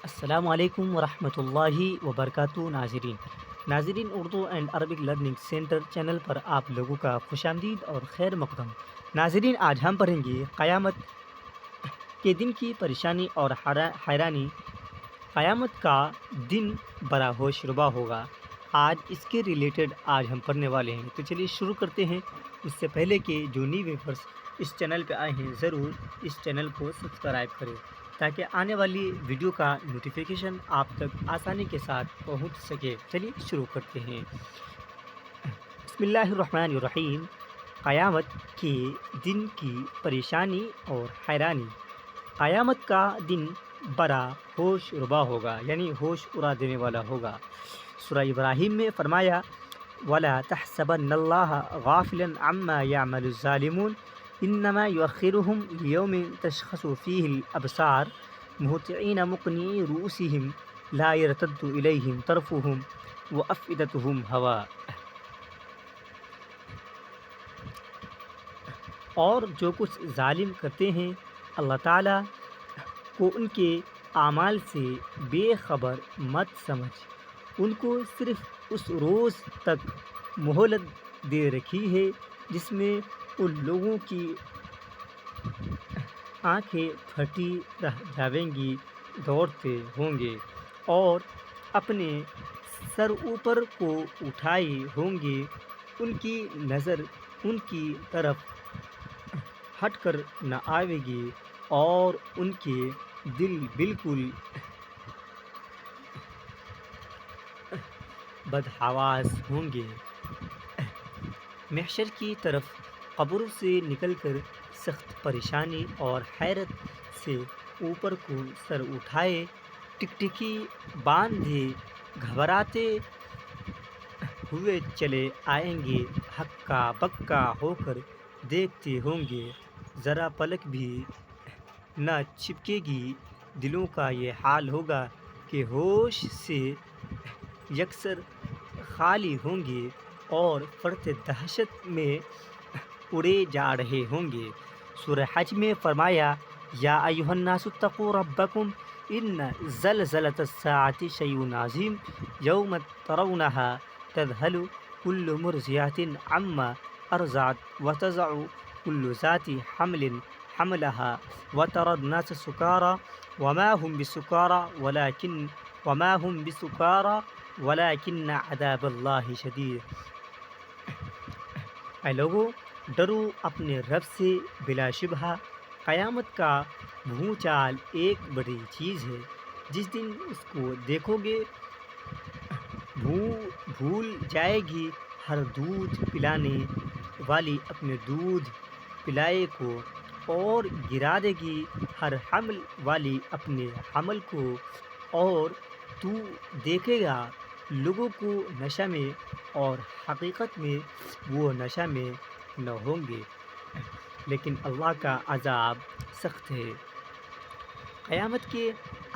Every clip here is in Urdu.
السلام علیکم ورحمۃ اللہ وبرکاتہ ناظرین Urdu and Arabic learning centre channel پر آپ لوگوں کا خوش آمدید اور خیر مقدم ناظرین، آج ہم پڑھیں گے قیامت کے دن کی پریشانی اور حیرانی۔ قیامت کا دن بڑا ہوش ربا ہوگا، آج اس کے ریلیٹڈ آج ہم پڑھنے والے ہیں۔ تو چلیے شروع کرتے ہیں۔ اس سے پہلے کہ جو نیو ویورس اس چینل پہ آئے ہیں، ضرور اس چینل کو سبسکرائب کریں تاکہ آنے والی ویڈیو کا نوٹیفیکیشن آپ تک آسانی کے ساتھ پہنچ سکے۔ چلیے شروع کرتے ہیں۔ بسم اللہ الرحمن الرحیم۔ قیامت کے دن کی پریشانی اور حیرانی۔ قیامت کا دن بڑا ہوش ربا ہوگا، یعنی ہوش اڑا دینے والا ہوگا۔ سورہ ابراہیم میں فرمایا وَلَا تَحْسَبَنَّ اللَّهَ غَافِلًا عَمَّا يَعْمَلُ الظَّالِمُونَ إِنَّمَا يُؤَخِّرُهُمْ لِيَوْمٍ تَشْخَصُ فِيهِ الْأَبْصَارُ مُهْطِعِينَ مُقْنِعِي رُءُوسِهِمْ لَا يَرْتَدُّ إِلَيْهِمْ طَرْفُهُمْ وَأَفْئِدَتُهُمْ هَوَاءٌ۔ اور جو کچھ ظالم کرتے ہیں، اللہ تعالیٰ کو ان کے اعمال سے بے خبر مت سمجھ۔ ان کو صرف اس روز تک مہلت دے رکھی ہے جس میں ان لوگوں کی آنکھیں پھٹی رہ جاویں گی، دوڑتے ہوں گے اور اپنے سر اوپر کو اٹھائے ہوں گے۔ ان کی نظر ان کی طرف ہٹ کر نہ آئے گی اور ان کے دل بالکل بدحواس ہوں گے۔ محشر کی طرف قبروں سے نکل کر سخت پریشانی اور حیرت سے اوپر کو سر اٹھائے ٹکٹکی باندھے گھبراتے ہوئے چلے آئیں گے، ہکا بکا ہو کر دیکھتے ہوں گے، ذرا پلک بھی نہ چھپکے گی۔ دلوں کا یہ حال ہوگا کہ ہوش سے یکسر خالی ہوں گے اور فرط دہشت میں اڑے جا رہے ہوں گے۔ سورہ حج میں فرمایا یا ایھا الناس اتقوا ربکم ان زلزلۃ الساعۃ شیء عظیم یوم ترونها تذہل کل مرضعۃ عما ارضعت وتضع کل ذات حمل حملها وترى الناس سکارى وما هم بسکارى ولكن عذاب اللہ شدید۔ اے لوگو، ڈرو اپنے رب سے، بلا شبہ قیامت کا بھونچال ایک بڑی چیز ہے۔ جس دن اس کو دیکھو گے بھول جائے گی ہر دودھ پلانے والی اپنے دودھ پلائے کو، اور گرا دے گی ہر حمل والی اپنے حمل کو، اور تو دیکھے گا لوگوں کو نشہ میں، اور حقیقت میں وہ نشہ میں نہ ہوں گے، لیکن اللہ کا عذاب سخت ہے۔ قیامت کے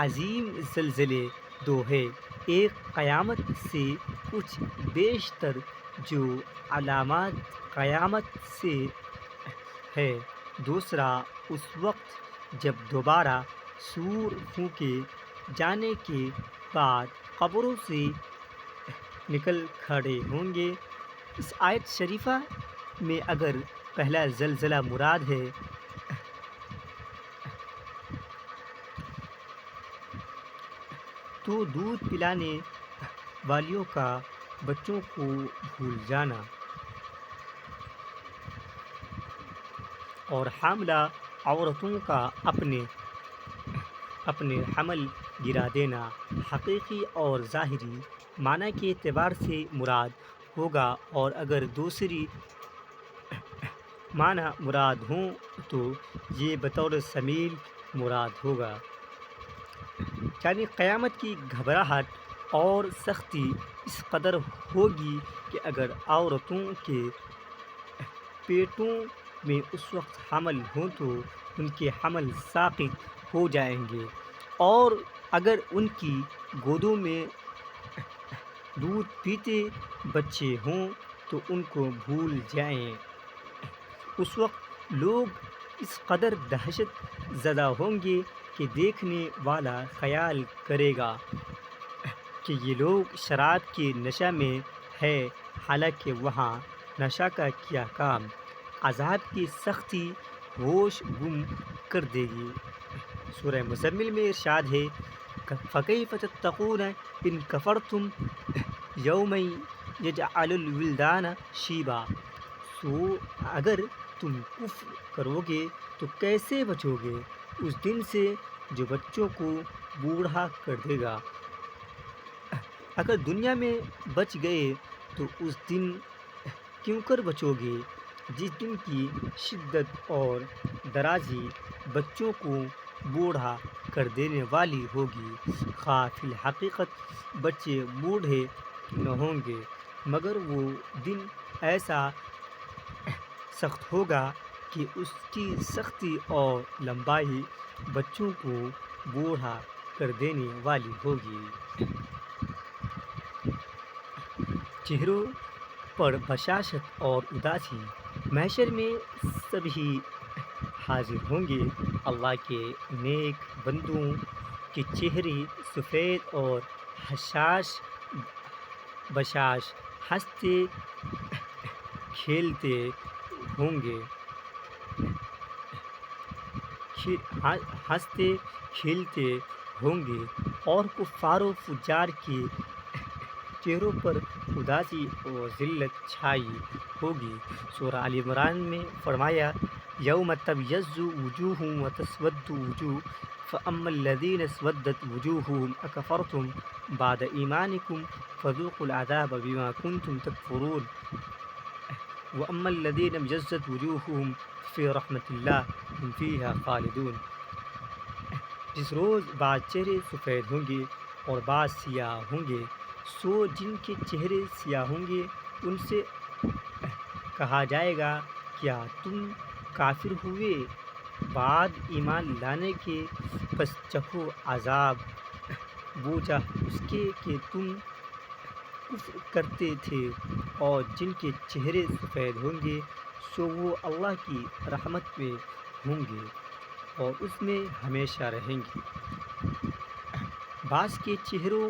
عظیم زلزلے دو ہیں، ایک قیامت سے کچھ بیشتر جو علامات قیامت سے ہے، دوسرا اس وقت جب دوبارہ سور پھونکے جانے کے بعد قبروں سے نکل کھڑے ہوں گے۔ اس آیت شریفہ میں اگر پہلا زلزلہ مراد ہے تو دودھ پلانے والیوں کا بچوں کو بھول جانا اور حاملہ عورتوں کا اپنے حمل گرا دینا حقیقی اور ظاہری معنی کے اعتبار سے مراد ہوگا، اور اگر دوسری معنی مراد ہوں تو یہ بطور شمیل مراد ہوگا۔ یعنی قیامت کی گھبراہٹ اور سختی اس قدر ہوگی کہ اگر عورتوں کے پیٹوں میں اس وقت حمل ہوں تو ان کے حمل ساقط ہو جائیں گے، اور اگر ان کی گودوں میں دودھ پیتے بچے ہوں تو ان کو بھول جائیں۔ اس وقت لوگ اس قدر دہشت زدہ ہوں گے کہ دیکھنے والا خیال کرے گا کہ یہ لوگ شراب کے نشہ میں ہے، حالانکہ وہاں نشہ کا کیا کام۔ عذاب کی سختی ہوش گم کر دے گی۔ سورہ مزمل میں ارشاد ہے فَكَيْفَ تَتَّقُونَ إِن كَفَرْتُمْ يَوْمًا يَجْعَلُ الْوِلْدَانَ شِيبًا۔ سو اگر تم کفر کرو گے تو کیسے بچو گے اس دن سے جو بچوں کو بوڑھا کر دے گا۔ اگر دنیا میں بچ گئے تو اس دن کیوں کر بچو گے جس دن کی شدت اور درازی بچوں کو بوڑھا کر دینے والی ہوگی۔ خواہ فی الحقیقت بچے بوڑھے نہ ہوں گے مگر وہ دن ایسا سخت ہوگا کہ اس کی سختی اور لمبائی بچوں کو بوڑھا کر دینے والی ہوگی۔ چہروں پر بشاشت اور اداسی۔ محشر میں سبھی حاضر ہوں گے۔ اللہ کے نیک بندوں کے چہرے سفید اور بشاش ہنستے کھیلتے ہوں گے۔ اور کفار و فجار کے چہروں پر اداسی اور ذلت چھائی ہوگی۔ سورہ آل عمران میں فرمایا یوم تبیض وجوہ وتسود وجوہ فاما الذین اسودت وجوہہم اکفرتم بعد ایمانکم فذوقوا العذاب بما کنتم تکفرون واما الذین ابیضت وجوہہم فی رحمت اللہ ہم فیہا خالدون۔ جس روز بعض چہرے سفید ہوں گے اور بعض سیاہ ہوں گے، سو جن کے چہرے سیاہ ہوں گے ان سے کہا جائے گا کیا تم کافر ہوئے بعد ایمان لانے کے پس چکھو عذاب بوجھ اس کے کہ تم کفر کرتے تھے۔ اور جن کے چہرے سفید ہوں گے سو وہ اللہ کی رحمت میں ہوں گے اور اس میں ہمیشہ رہیں گے۔ بعض کے چہروں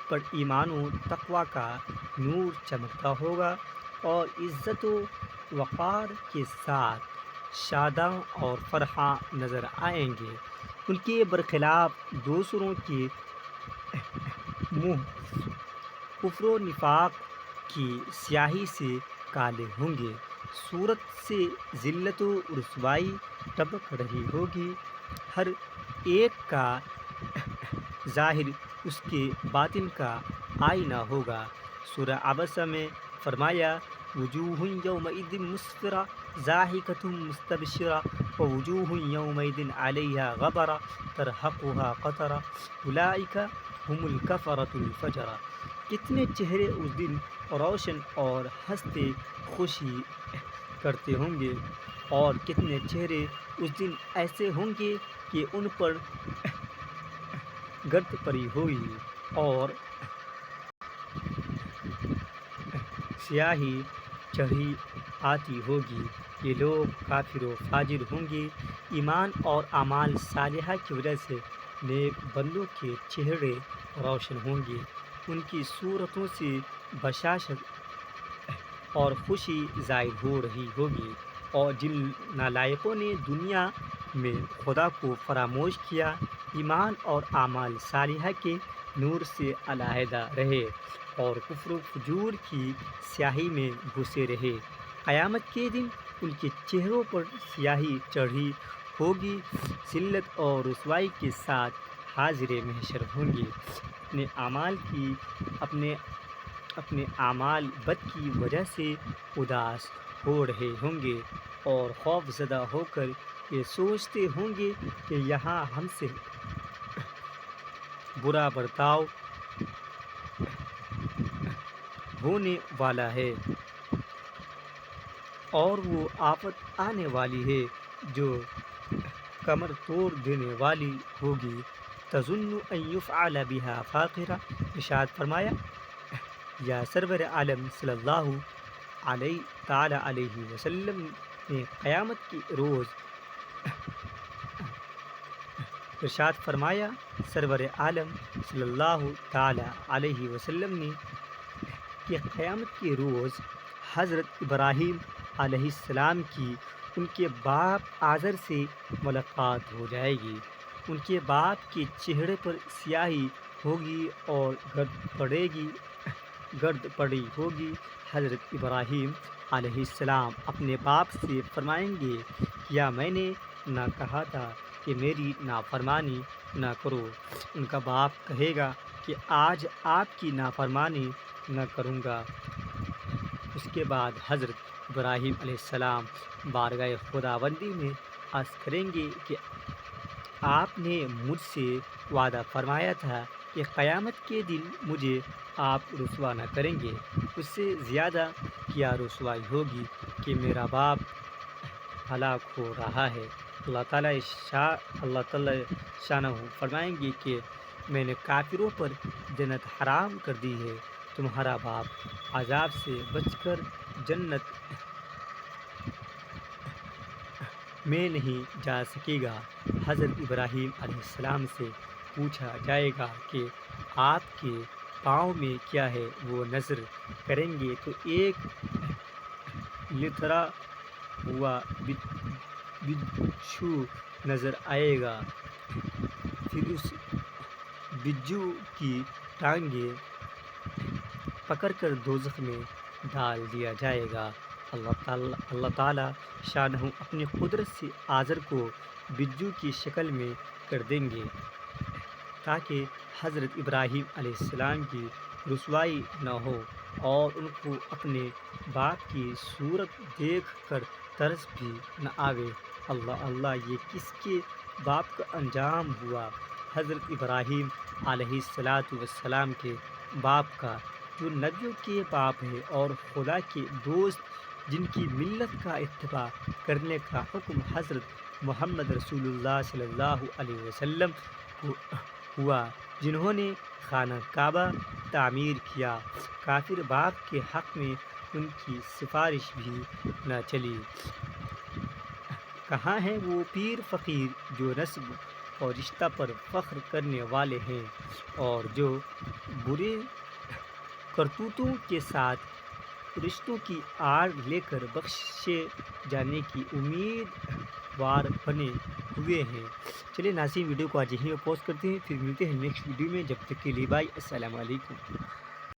پر ایمان و تقوی کا نور چمکتا ہوگا اور عزت و وقار کے ساتھ شاداں اور فرحاں نظر آئیں گے۔ ان کے برخلاف دوسروں کے منہ کفر و نفاق کی سیاہی سے کالے ہوں گے۔ صورت سے ذلت و رسوائی ٹپک رہی ہوگی۔ ہر ایک کا ظاہر اس کے باطن کا آئینہ ہوگا۔ سورہ عبسہ میں فرمایا وجوہ یومئذ مسفرہ ضاحکۃ مستبشرہ ووجوہ یومئذ علیہا غبرہ ترہقہا قترہ اولئک ھم الکفرۃ الفجرہ۔ کتنے چہرے اس دن روشن اور ہنستے خوشی کرتے ہوں گے اور کتنے چہرے اس دن ایسے ہوں گے کہ ان پر گرد پڑی ہوئی اور سیاہی چڑھی آتی ہوگی۔ یہ لوگ کافر و فاجر ہوں گے۔ ایمان اور اعمال صالحہ کی وجہ سے نیک بندوں کے چہرے روشن ہوں گے، ان کی صورتوں سے بشاشت اور خوشی ظاہر ہو رہی ہوگی۔ اور جن نالائقوں نے دنیا میں خدا کو فراموش کیا، ایمان اور اعمال صالحہ کے نور سے علیحدہ رہے اور کفر و فجور کی سیاہی میں گھسے رہے، قیامت کے دن ان کے چہروں پر سیاہی چڑھی ہوگی، ذلت اور رسوائی کے ساتھ حاضر محشر ہوں گے۔ اپنے اعمال بد کی وجہ سے اداس ہو رہے ہوں گے اور خوف زدہ ہو کر یہ سوچتے ہوں گے کہ یہاں ہم سے برا برتاؤ ہونے والا ہے اور وہ آفت آنے والی ہے جو کمر توڑ دینے والی ہوگی۔ تظن ان یفعل بها فاقرہ۔ ارشاد فرمایا یا سرور عالم صلی اللہ تعالی علیہ وسلم نے قیامت کے روز ارشاد فرمایا سرور عالم صلی اللہ تعالی علیہ وسلم نے کہ قیامت کے روز حضرت ابراہیم علیہ السلام کی ان کے باپ آزر سے ملاقات ہو جائے گی۔ ان کے باپ کے چہرے پر سیاہی ہوگی اور گرد پڑی ہوگی۔ حضرت ابراہیم علیہ السلام اپنے باپ سے فرمائیں گے کیا میں نے نہ کہا تھا کہ میری نافرمانی نہ کرو؟ ان کا باپ کہے گا کہ آج آپ کی نافرمانی نہ کروں گا۔ اس کے بعد حضرت ابراہیم علیہ السلام بارگاہ خداوندی میں عرض کریں گے کہ آپ نے مجھ سے وعدہ فرمایا تھا کہ قیامت کے دن مجھے آپ رسوا نہ کریں گے۔ اس سے زیادہ کیا رسوائی ہوگی کہ میرا باپ ہلاک ہو رہا ہے۔ اللہ تعالیٰ شانہ فرمائیں گے کہ میں نے کافروں پر جنت حرام کر دی ہے، تمہارا باپ عذاب سے بچ کر جنت میں نہیں جا سکے گا۔ حضرت ابراہیم علیہ السلام سے پوچھا جائے گا کہ آپ کے پاؤں میں کیا ہے؟ وہ نظر کریں گے تو ایک لتھڑا ہوا بچھو نظر آئے گا، پھر اس بچھو کی ٹانگیں پکڑ کر دوزخ میں ڈال دیا جائے گا۔ اللہ تعالیٰ شانہ اپنی قدرت سے آزر کو بچھو کی شکل میں کر دیں گے تاکہ حضرت ابراہیم علیہ السلام کی رسوائی نہ ہو اور ان کو اپنے باپ کی صورت دیکھ کر ترس بھی نہ آوے۔ اللہ یہ کس کے باپ کا انجام ہوا؟ حضرت ابراہیم علیہ السلام کے باپ کا، جو نبیوں کے باپ ہے اور خدا کے دوست، جن کی ملت کا اتباع کرنے کا حکم حضرت محمد رسول اللہ صلی اللہ علیہ وسلم کو ہوا، جنہوں نے خانہ کعبہ تعمیر کیا۔ کافر باپ کے حق میں ان کی سفارش بھی نہ چلی۔ کہاں ہیں وہ پیر فقیر جو نسب اور رشتہ پر فخر کرنے والے ہیں اور جو برے کرتوتوں کے ساتھ رشتوں کی آڑ لے کر بخشے جانے کی امیدوار بنے ہوئے ہیں۔ چلیے ناظرین، ویڈیو کو آج یہیں پوسٹ کرتے ہیں، پھر ملتے ہیں نیکسٹ ویڈیو میں۔ جب تک کے لیے بائے، السلام علیکم۔